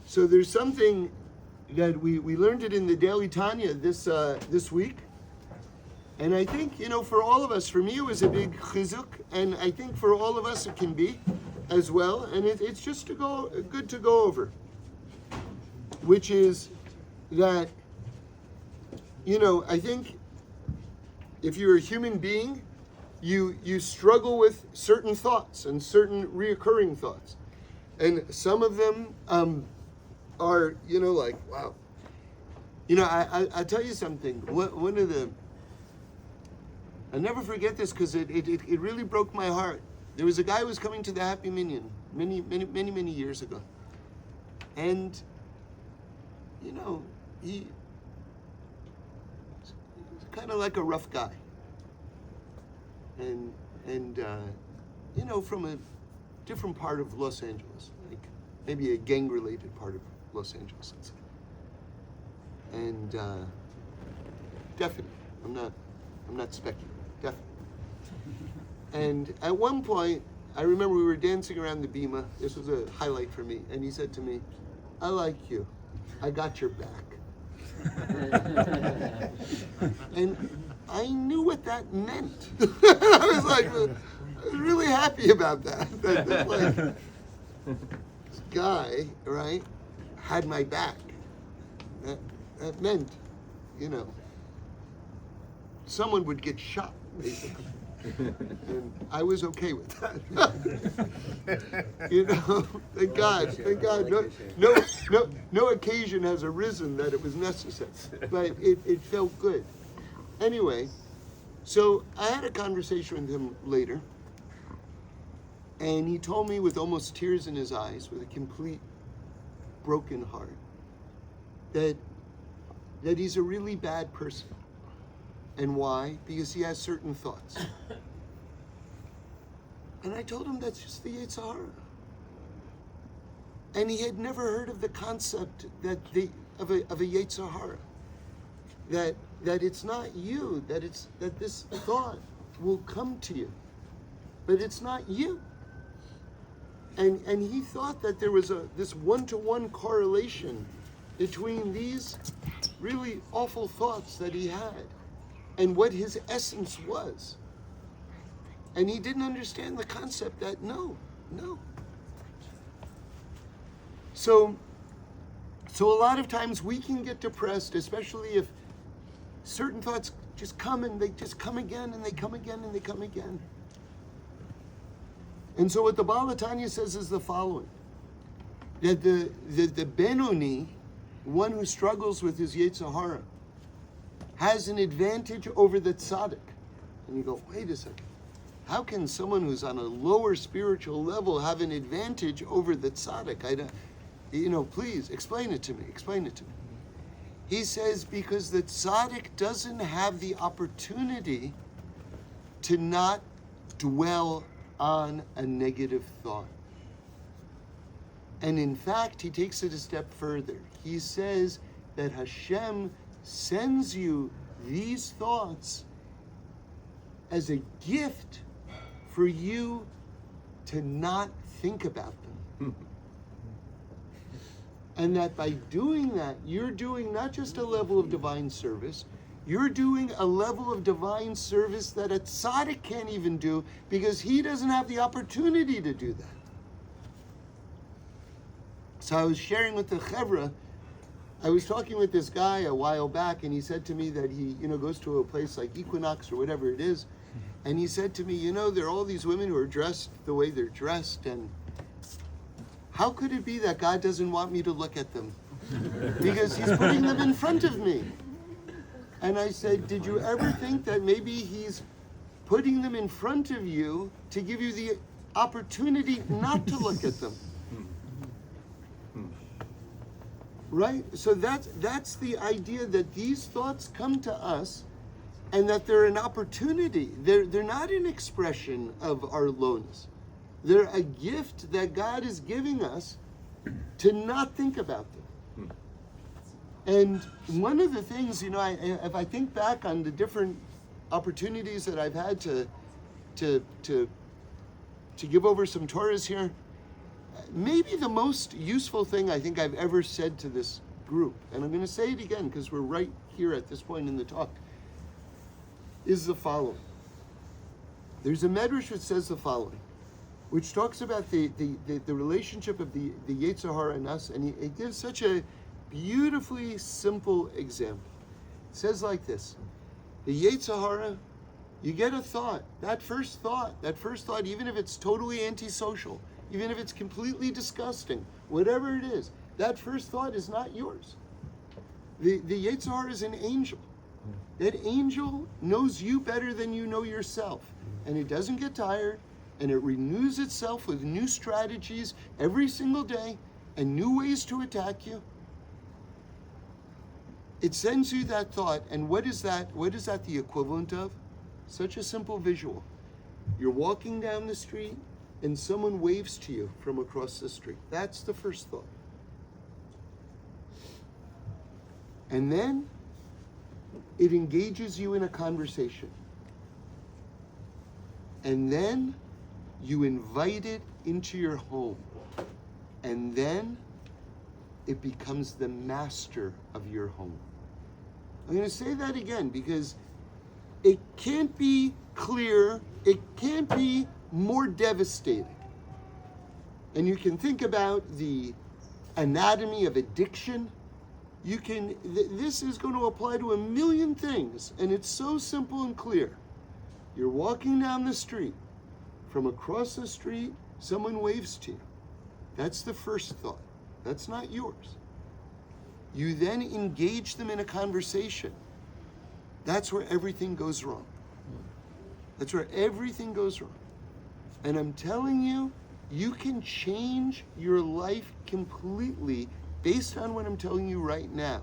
So there's something that we learned it in the Daily Tanya this week. And I think, for all of us, for me it was a big chizuk, and I think for all of us it can be as well. And it's just good to go over, which is that, I think if you're a human being, you struggle with certain thoughts and certain reoccurring thoughts. And some of them are, like, wow. I'll tell you something. I'll never forget this because it really broke my heart. There was a guy who was coming to the Happy Minyan many years ago. And, he's kind of like a rough guy. And from a different part of Los Angeles, like maybe a gang-related part of Los Angeles, let's say. And definitely, I'm not speculating, definitely. And at one point, I remember we were dancing around the bima. This was a highlight for me. And he said to me, "I like you. I got your back." And I knew what that meant. I was really happy about that. That like, this guy, right, had my back. That meant, someone would get shot, basically. And I was okay with that. Thank God. No occasion has arisen that it was necessary, but it felt good. Anyway, so I had a conversation with him later, and he told me with almost tears in his eyes, with a complete broken heart, that he's a really bad person. And why? Because he has certain thoughts. And I told him that's just the Yetzer Hara. And he had never heard of the concept of a Yetzer Hara. That it's not you, that this thought will come to you. But it's not you. And he thought that there was this one-to-one correlation between these really awful thoughts that he had and what his essence was. And he didn't understand the concept that no. So a lot of times we can get depressed, especially if certain thoughts just come and they just come again and they come again and they come again. And so what the Baal HaTanya says is the following, that the Benoni, one who struggles with his Yetzer Hara, has an advantage over the tzaddik. And you go, wait a second. How can someone who's on a lower spiritual level have an advantage over the tzaddik? Please explain it to me. He says because the tzaddik doesn't have the opportunity to not dwell on a negative thought. And in fact, he takes it a step further. He says that Hashem sends you these thoughts as a gift for you to not think about them. And that by doing that, you're doing not just a level of divine service, you're doing a level of divine service that a tzaddik can't even do because he doesn't have the opportunity to do that. So I was sharing with the chevra, I was talking with this guy a while back, and he said to me that he, goes to a place like Equinox or whatever it is, and he said to me, there are all these women who are dressed the way they're dressed, and how could it be that God doesn't want me to look at them? Because he's putting them in front of me. And I said, did you ever think that maybe he's putting them in front of you to give you the opportunity not to look at them? Right? So that's the idea, that these thoughts come to us and that they're an opportunity. They're not an expression of our lowness. They're a gift that God is giving us to not think about them. And one of the things, if I think back on the different opportunities that I've had to give over some Torahs here, maybe the most useful thing I think I've ever said to this group, and I'm going to say it again because we're right here at this point in the talk, is the following. There's a medrash that says the following, which talks about the relationship of the Yetzer Hara and us, and it gives such a beautifully simple example. It says like this: the Yetzer Hara, you get a thought, that first thought, even if it's totally antisocial, even if it's completely disgusting, whatever it is, that first thought is not yours. The Yetzer Hara is an angel. That angel knows you better than you know yourself, and it doesn't get tired, and it renews itself with new strategies every single day and new ways to attack you. It sends you that thought, and what is that the equivalent of? Such a simple visual. You're walking down the street and someone waves to you from across the street. That's the first thought. And then it engages you in a conversation. And then you invite it into your home. And then it becomes the master of your home. I'm going to say that again because it can't be clearer, it can't be more devastating. And you can think about the anatomy of addiction. This is going to apply to a million things, and it's so simple and clear. You're walking down the street. From across the street, someone waves to you. That's the first thought. That's not yours. You then engage them in a conversation. That's where everything goes wrong. That's where everything goes wrong. And I'm telling you, you can change your life completely based on what I'm telling you right now.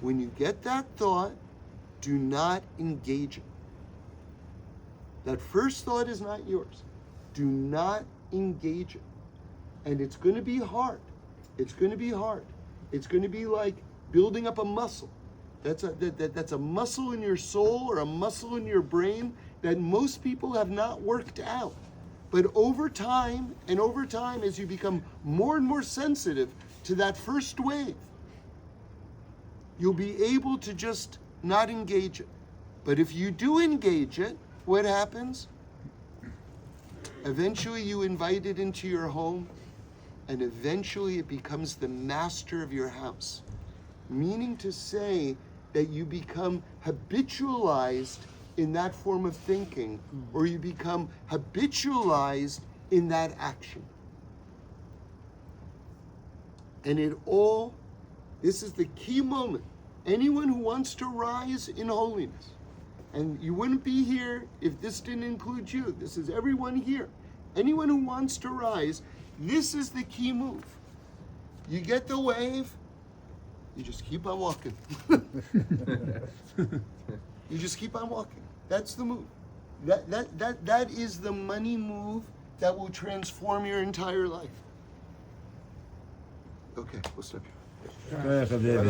When you get that thought, do not engage it. That first thought is not yours. Do not engage it. And it's going to be hard. It's going to be hard. It's going to be like building up a muscle. That's a muscle in your soul or a muscle in your brain that most people have not worked out. But over time, as you become more and more sensitive to that first wave, you'll be able to just not engage it. But if you do engage it, what happens? Eventually you invite it into your home, and eventually it becomes the master of your house. Meaning to say that you become habitualized in that form of thinking, or you become habitualized in that action. And this is the key moment. Anyone who wants to rise in holiness, and you wouldn't be here if this didn't include you. This is everyone here. Anyone who wants to rise, this is the key move. You get the wave, you just keep on walking. You just keep on walking. That's the move. That is the money move that will transform your entire life. Okay, we'll stop here.